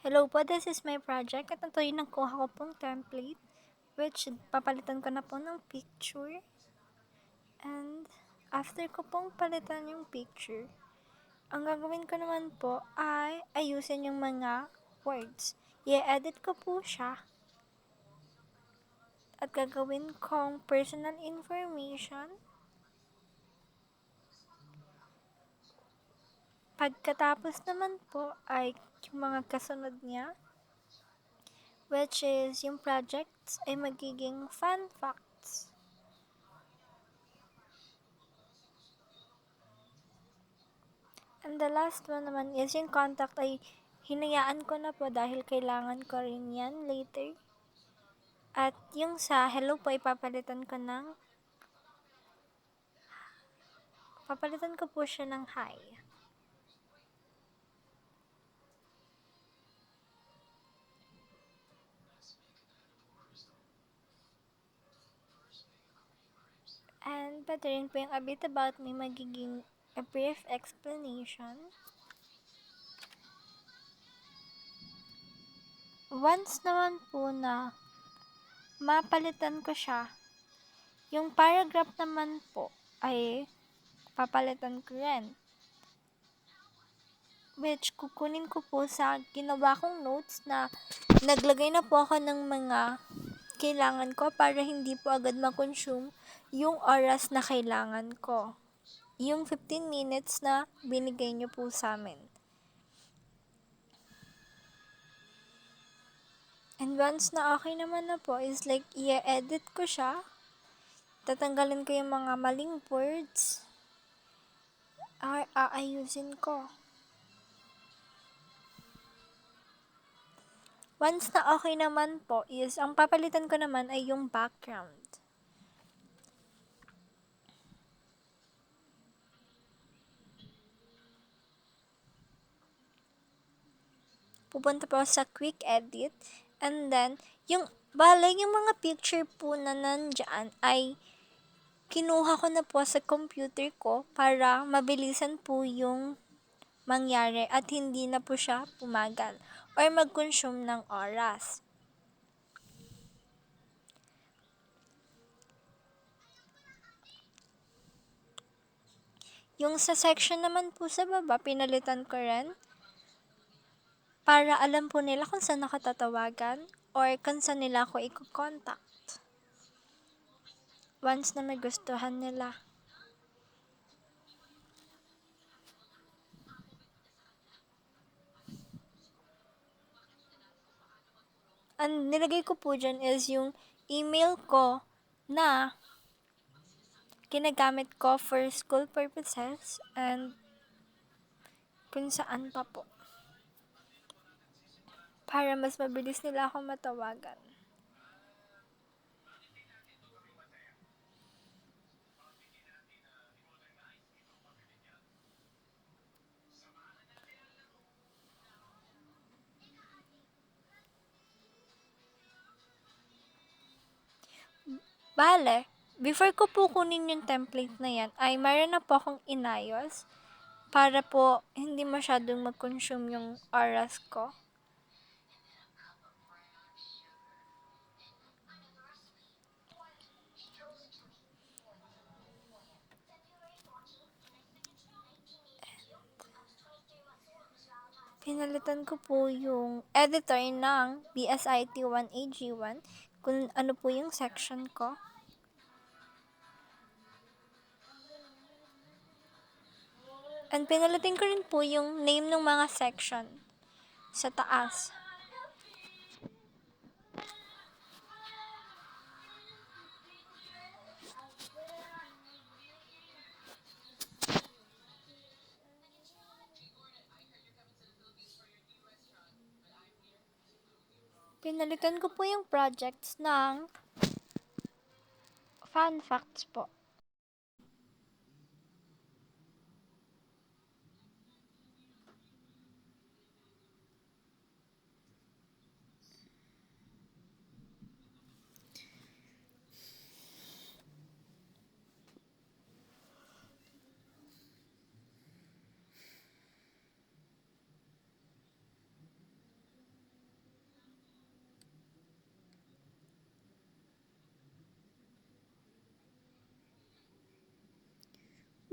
Hello po, this is my project at ito yung nakuha ko pong template which papalitan ko na po ng picture and after ko pong palitan yung picture, ang gagawin ko naman po ay ayusin yung mga words. I-edit ko po siya at gagawin kong personal information. Pagkatapos naman po ay yung mga kasunod niya, which is yung projects ay magiging fun facts. And the last one naman is yung contact ay hinayaan ko na po dahil kailangan ko rin yan later. At yung sa hello po ay papalitan ko po siya ng hi. And pwede rin po yung a bit about me magiging a brief explanation. Once naman po na mapalitan ko siya, yung paragraph naman po ay papalitan ko rin. Which kukunin ko po sa ginawa kong notes na naglagay na po ako ng mga kailangan ko para hindi po agad ma-consume yung oras na kailangan ko. Yung 15 minutes na binigay niyo po sa amin. And once na okay naman na po is like i-edit ko siya. Tatanggalin ko yung mga maling words. Aayusin ko. Once na okay naman po is ang papalitan ko naman ay yung background. Pupunta po sa quick edit and then yung mga picture po na nandyan ay kinuha ko na po sa computer ko para mabilisan po yung mangyari at hindi na po siya pumagal or mag-consume ng oras. Yung sa section naman po sa baba, pinalitan ko rin para alam po nila kung saan ako tatawagan or kung saan nila ako i-contact once na may gustuhan nila. Ang nilagay ko po dyan is yung email ko na ginagamit ko for school purposes and kung saan pa po. Para mas mabilis nila ako matawagan. Bale, before ko po kunin yung template na yan, ay mayroon na po akong inayos para po hindi masyadong mag-consume yung oras ko. Pinalitan ko po yung editor ng BSIT1AG1 kung ano po yung section ko. And pinalitin ko rin po yung name ng mga section sa taas. Pinalitan ko po yung projects ng fun facts po.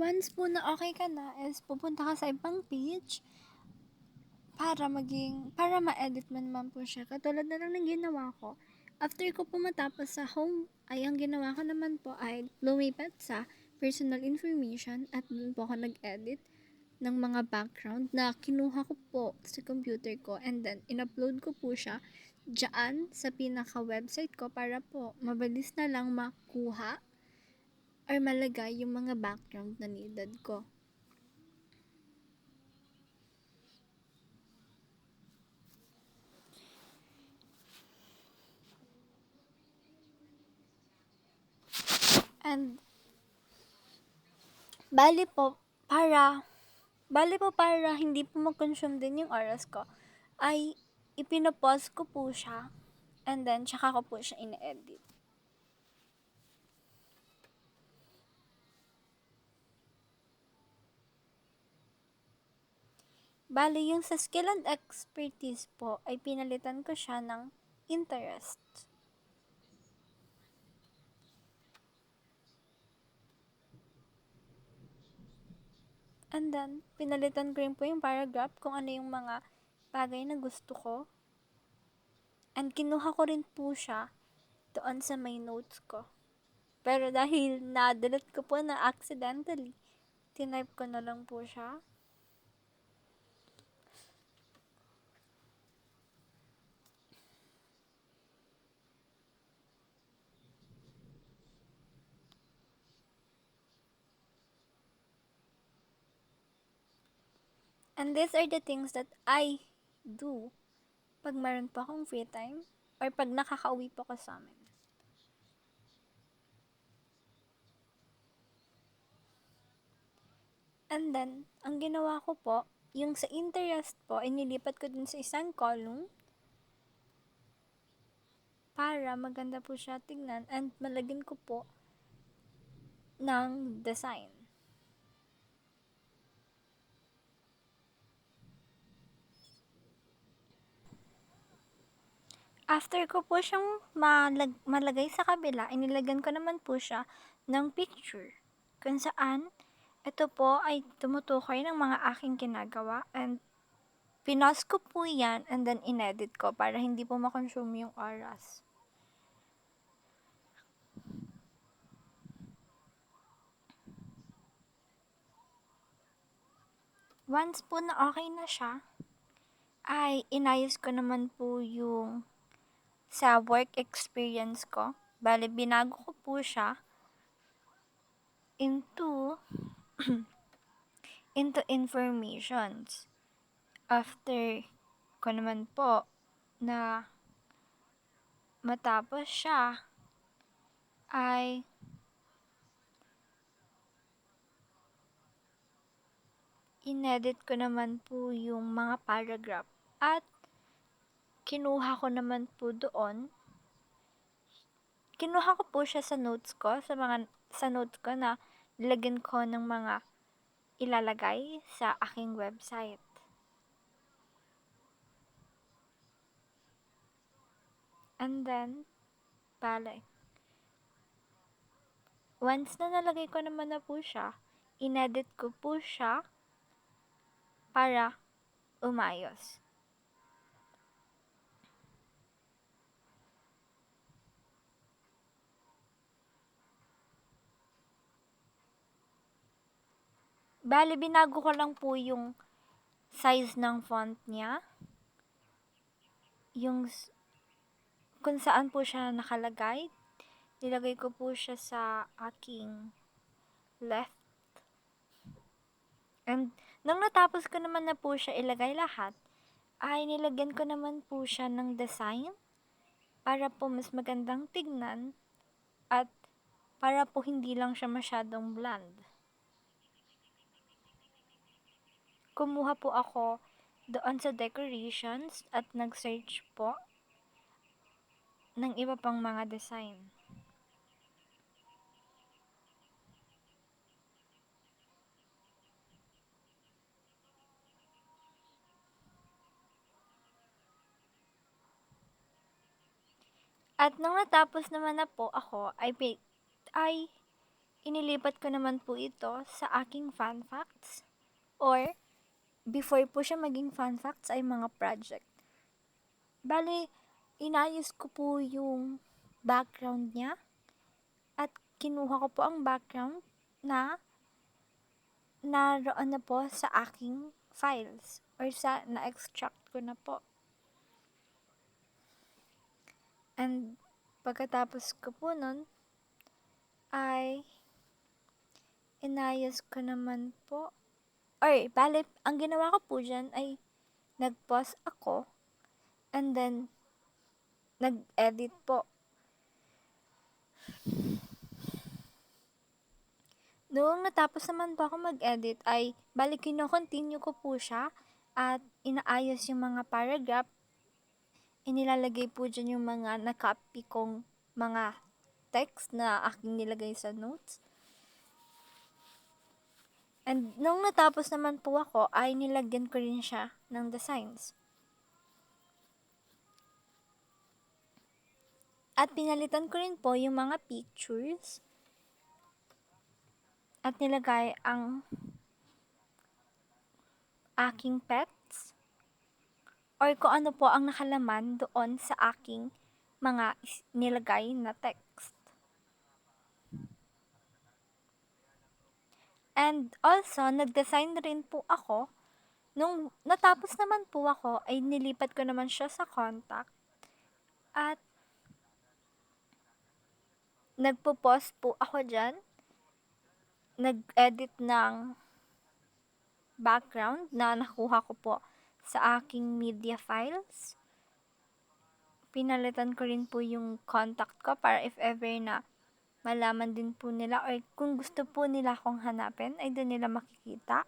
Once po na okay ka na is pupunta ka sa ibang page para ma-edit mo naman po siya. Katulad na lang ng ginawa ko. After ko po matapos sa home, ay ang ginawa ko naman po ay lumipat sa personal information at dun po ako nag-edit ng mga background na kinuha ko po sa computer ko, and then in-upload ko po siya dyan sa pinaka-website ko para po mabilis na lang makuha or malagay yung mga background na needed ko. And bali po para hindi po mag-consume din yung oras ko, ay ipinapause ko po siya, and then tsaka ko po siya ine-edit. Bali yung sa skill and expertise po ay pinalitan ko siya ng interest. And then, pinalitan ko rin po yung paragraph kung ano yung mga bagay na gusto ko. And kinuha ko rin po siya doon sa may notes ko. Pero dahil na-delete ko po na accidentally, tinype ko na lang po siya. And these are the things that I do pag meron po akong free time or pag nakakauwi po ko sa amin. And then, ang ginawa ko po, yung sa interest po, inilipat ko dun sa isang column para maganda po siya tignan and malagyan ko po ng design. After ko po siyang malagay sa kabila, inilagyan ko naman po siya ng picture kung saan ito po ay tumutukoy ng mga aking ginagawa, and pinos ko po yan and then inedit ko para hindi po makonsume yung oras. Once po na okay na siya, ay inayos ko naman po yung sa work experience ko. Bale, binago ko po siya into informations. After ko naman po na matapos siya, ay inedit ko naman po yung mga paragraph at kinuha ko naman po doon. Kinuha ko po siya sa notes ko, sa notes ko na nilagyan ko ng mga ilalagay sa aking website. And then, once na nalagay ko naman na po siya, inedit ko po siya para umayos. Bale, binago ko lang po yung size ng font niya, yung kung saan po siya nakalagay. Nilagay ko po siya sa aking left. And nang natapos ko naman na po siya ilagay lahat, ay nilagyan ko naman po siya ng design para po mas magandang tignan at para po hindi lang siya masyadong bland. Kumuha po ako doon sa decorations at nag-search po ng iba pang mga design. At nang natapos naman na po ako, ay inilipat ko naman po ito sa aking fun facts or before po siya maging fun facts ay mga project. Bale, inayos ko po yung background niya at kinuha ko po ang background na naroon na po sa aking files or sa na-extract ko na po. And pagkatapos ko po nun ay inayos ko naman po. Bale, ang ginawa ko po dyan ay nag-pause ako and then nag-edit po. Noong natapos naman po ako mag-edit ay bale kino-continue ko po siya at inaayos yung mga paragraph. Inilalagay po dyan yung mga na-copy kong mga text na aking nilagay sa notes. And nung natapos naman po ako ay nilagyan ko rin siya ng designs. At pinalitan ko rin po yung mga pictures at nilagay ang aking pets or kung ano po ang nakalaman doon sa aking mga nilagay na text. And also, nag-design rin po ako. Nung natapos naman po ako, ay nilipat ko naman siya sa contact. At nagpo-post po ako dyan. Nag-edit ng background na nakuha ko po sa aking media files. Pinalitan ko rin po yung contact ko para if ever na malaman din po nila or kung gusto po nila akong hanapin ay doon nila makikita.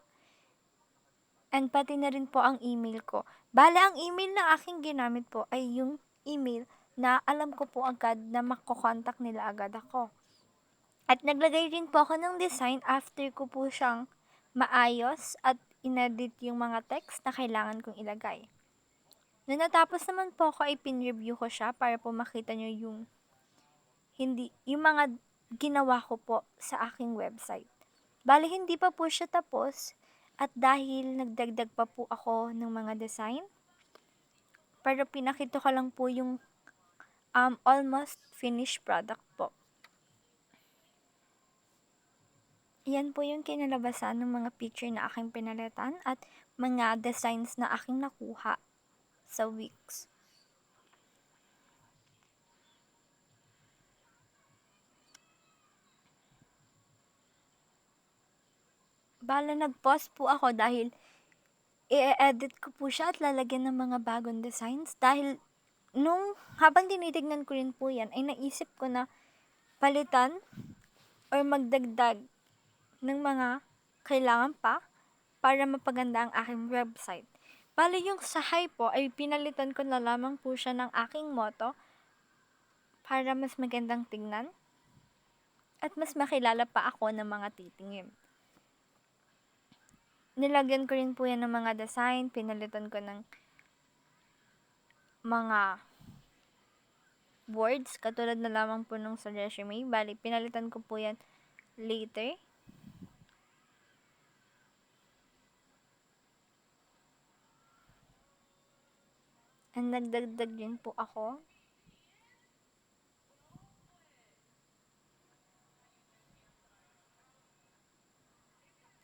And pati na rin po ang email ko. Bale, ang email na aking ginamit po ay yung email na alam ko po agad na makokontak nila agad ako. At naglagay rin po ako ng design after ko po siyang maayos at inedit yung mga text na kailangan kong ilagay. Nung natapos naman po ako ay pin-review ko siya para po makita nyo yung mga ginawa ko po sa aking website. Bale, hindi pa po siya tapos at dahil nagdagdag pa po ako ng mga design, pero pinakita ko lang po yung almost finished product po. Yan po yung kinalabasan ng mga picture na aking pinalitan at mga designs na aking nakuha sa Wix. Bale, nag-pause po ako dahil i-edit ko po siya at lalagyan ng mga bagong designs dahil habang tinitignan ko rin po yan ay naisip ko na palitan or magdagdag ng mga kailangan pa para mapaganda ang aking website. Bale, yung sa hi po ay pinalitan ko na lamang po siya ng aking motto para mas magandang tingnan at mas makilala pa ako ng mga titingin. Nilagyan ko rin po yan ng mga design, pinalitan ko ng mga words, katulad na lamang po nung sa resume. Bali, pinalitan ko po yan later. And nagdagdag din po ako.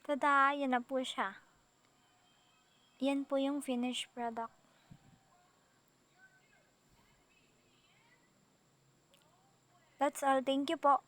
Tada! Yan na po siya. Yan po yung finished product. That's all. Thank you po.